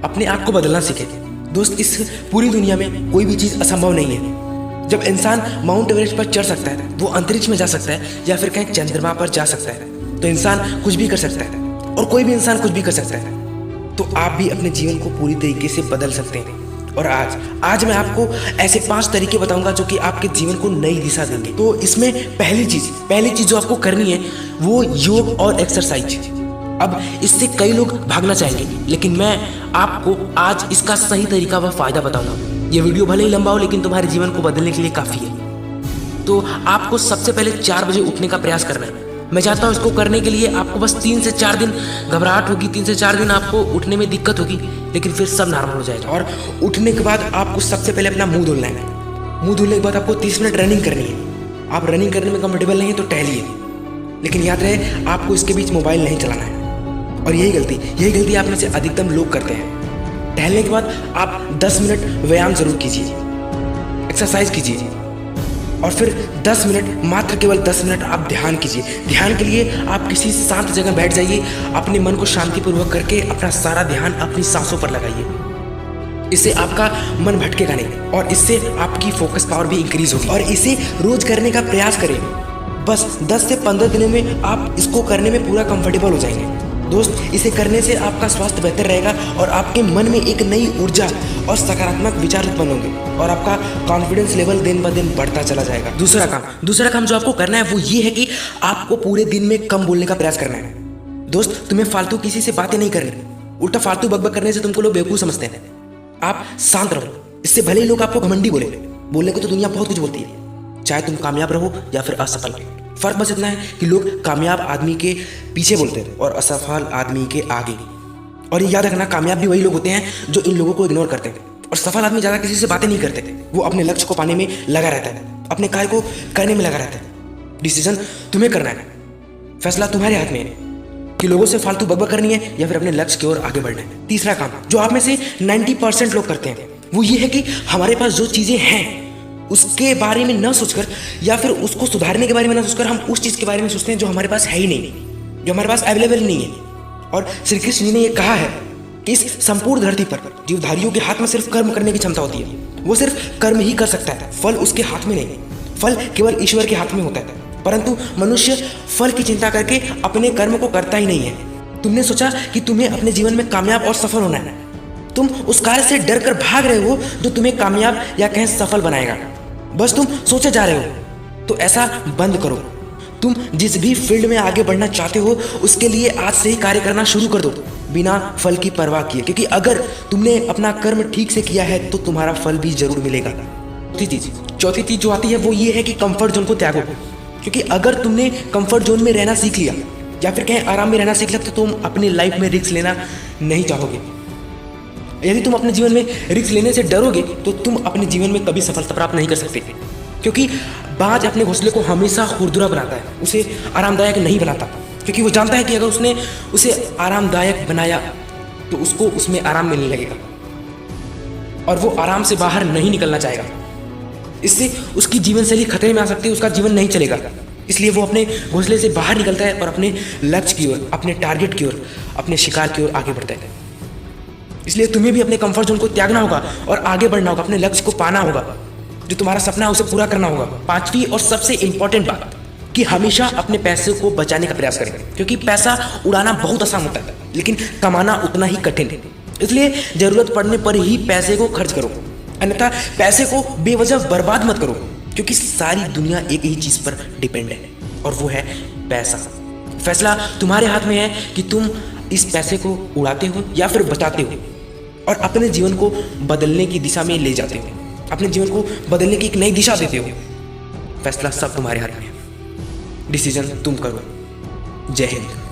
अपने आप को बदलना सीखे। दोस्त, इस पूरी दुनिया में कोई भी चीज़ असंभव नहीं है। जब इंसान माउंट एवरेस्ट पर चढ़ सकता है, वो अंतरिक्ष में जा सकता है या फिर कहीं चंद्रमा पर जा सकता है, तो इंसान कुछ भी कर सकता है और कोई भी इंसान कुछ भी कर सकता है। तो आप भी अपने जीवन को पूरी तरीके से बदल सकते हैं। और आज मैं आपको ऐसे 5 तरीके बताऊंगा जो कि आपके जीवन को नई दिशा देंगे। तो इसमें पहली चीज जो आपको करनी है वो योग और एक्सरसाइज। अब इससे कई लोग भागना चाहेंगे, लेकिन मैं आपको आज इसका सही तरीका व फायदा बताऊंगा। ये वीडियो भले ही लंबा हो, लेकिन तुम्हारे जीवन को बदलने के लिए काफी है। तो आपको सबसे पहले 4 बजे उठने का प्रयास करना है। मैं चाहता हूँ इसको करने के लिए आपको बस 3 से 4 दिन घबराहट होगी, 3 से 4 दिन आपको उठने में दिक्कत होगी, लेकिन फिर सब नॉर्मल हो जाएगा। और उठने के बाद आपको सबसे पहले अपना मुंह धुलना है। मुंह धुलने के बाद आपको 30 मिनट रनिंग करनी है। आप रनिंग करने में कंफर्टेबल नहीं है तो टहलिए, लेकिन याद रहे आपको इसके बीच मोबाइल नहीं चलाना है। और यही गलती आप में से अधिकतम लोग करते हैं। टहलने के बाद आप 10 मिनट व्यायाम जरूर कीजिए, एक्सरसाइज कीजिए, और फिर 10 मिनट, मात्र केवल 10 मिनट आप ध्यान कीजिए। ध्यान के लिए आप किसी शांत जगह बैठ जाइए, अपने मन को शांतिपूर्वक करके अपना सारा ध्यान अपनी सांसों पर लगाइए। इससे आपका मन भटकेगा नहीं और इससे आपकी फोकस पावर भी इंक्रीज होगी। और इसे रोज करने का प्रयास करें। बस 10 से 15 दिनों में आप इसको करने में पूरा कंफर्टेबल हो जाएंगे। दोस्त, इसे करने से आपका स्वास्थ्य बेहतर रहेगा और आपके मन में एक नई ऊर्जा और सकारात्मक विचार उत्पन्न होंगे और आपका कॉन्फिडेंस लेवल दिन ब दिन बढ़ता चला जाएगा। दूसरा काम जो आपको करना है वो ये है कि आपको पूरे दिन में कम बोलने का प्रयास करना है। दोस्त, तुम्हें फालतू किसी से बातें नहीं करनी। उल्टा फालतू बकबक करने से तुमको लोग बेवकूफ समझते हैं। आप शांत रहो। इससे भले ही लोग आपको घमंडी बोलने को तो दुनिया बहुत कुछ बोलती है, चाहे तुम कामयाब रहो या फिर असफल। फर्क बस इतना है कि लोग कामयाब आदमी के पीछे बोलते हैं और असफल आदमी के आगे। और ये याद रखना, कामयाब भी वही लोग होते हैं जो इन लोगों को इग्नोर करते हैं। और सफल आदमी ज़्यादा किसी से बातें नहीं करते, वो अपने लक्ष्य को पाने में लगा रहता है, अपने कार्य को करने में लगा रहता है। डिसीजन तुम्हें करना है, फैसला तुम्हारे हाथ में है कि लोगों से फालतू बकबक करनी है या फिर अपने लक्ष्य की ओर आगे बढ़ना है। तीसरा काम जो आप में से 90% लोग करते हैं वो ये है कि हमारे पास जो चीज़ें हैं उसके बारे में न सोचकर या फिर उसको सुधारने के बारे में न सोचकर हम उस चीज़ के बारे में सोचते हैं जो हमारे पास है ही नहीं, जो हमारे पास अवेलेबल नहीं है। और श्री कृष्ण जी ने यह कहा है कि इस संपूर्ण धरती पर जीवधारियों के हाथ में सिर्फ कर्म करने की क्षमता होती है। वो सिर्फ कर्म ही कर सकता है, फल उसके हाथ में नहीं। फल केवल ईश्वर के हाथ में होता है, परंतु मनुष्य फल की चिंता करके अपने कर्म को करता ही नहीं है। तुमने सोचा कि तुम्हें अपने जीवन में कामयाब और सफल होना है, तुम उस कार्य से डर कर भाग रहे हो जो तुम्हें कामयाब या कहें सफल बनाएगा। बस तुम सोचे जा रहे हो, तो ऐसा बंद करो। तुम जिस भी फील्ड में आगे बढ़ना चाहते हो उसके लिए आज से ही कार्य करना शुरू कर दो, बिना फल की परवाह किए, क्योंकि अगर तुमने अपना कर्म ठीक से किया है तो तुम्हारा फल भी जरूर मिलेगा। चौथी चीज जो आती है वो ये है कि कंफर्ट जोन को त्यागो। क्योंकि अगर तुमने कंफर्ट जोन में रहना सीख लिया या फिर कहीं आराम में रहना सीख लिया तो तुम अपनी लाइफ में रिस्क लेना नहीं चाहोगे। यदि तुम अपने जीवन में रिस्क लेने से डरोगे तो तुम अपने जीवन में कभी सफलता प्राप्त नहीं कर सकते। क्योंकि बाज अपने घोंसले को हमेशा खुरदुरा बनाता है, उसे आरामदायक नहीं बनाता, क्योंकि वो जानता है कि अगर उसने उसे आरामदायक बनाया तो उसको उसमें आराम मिलने लगेगा और वो आराम से बाहर नहीं निकलना चाहेगा। इससे उसकी जीवन शैली खतरे में आ सकती है, उसका जीवन नहीं चलेगा। इसलिए वो अपने घोंसले से बाहर निकलता है और अपने लक्ष्य की ओर, अपने टारगेट की ओर, अपने शिकार की ओर आगे बढ़ता है। इसलिए तुम्हें भी अपने कंफर्ट जोन को त्यागना होगा और आगे बढ़ना होगा, अपने लक्ष्य को पाना होगा, जो तुम्हारा सपना है उसे पूरा करना होगा। 5वीं और सबसे इंपॉर्टेंट बात कि हमेशा अपने पैसे को बचाने का प्रयास करें, क्योंकि पैसा उड़ाना बहुत आसान होता है लेकिन कमाना उतना ही कठिन है। इसलिए जरूरत पड़ने पर ही पैसे को खर्च करो, अन्यथा पैसे को बेवजह बर्बाद मत करो, क्योंकि सारी दुनिया एक ही चीज पर डिपेंड है और वो है पैसा। फैसला तुम्हारे हाथ में है कि तुम इस पैसे को उड़ाते हो या फिर बचाते हो और अपने जीवन को बदलने की दिशा में ले जाते हो, अपने जीवन को बदलने की एक नई दिशा देते हो। फैसला सब तुम्हारे हाथ में है, डिसीजन तुम करो। जय हिंद।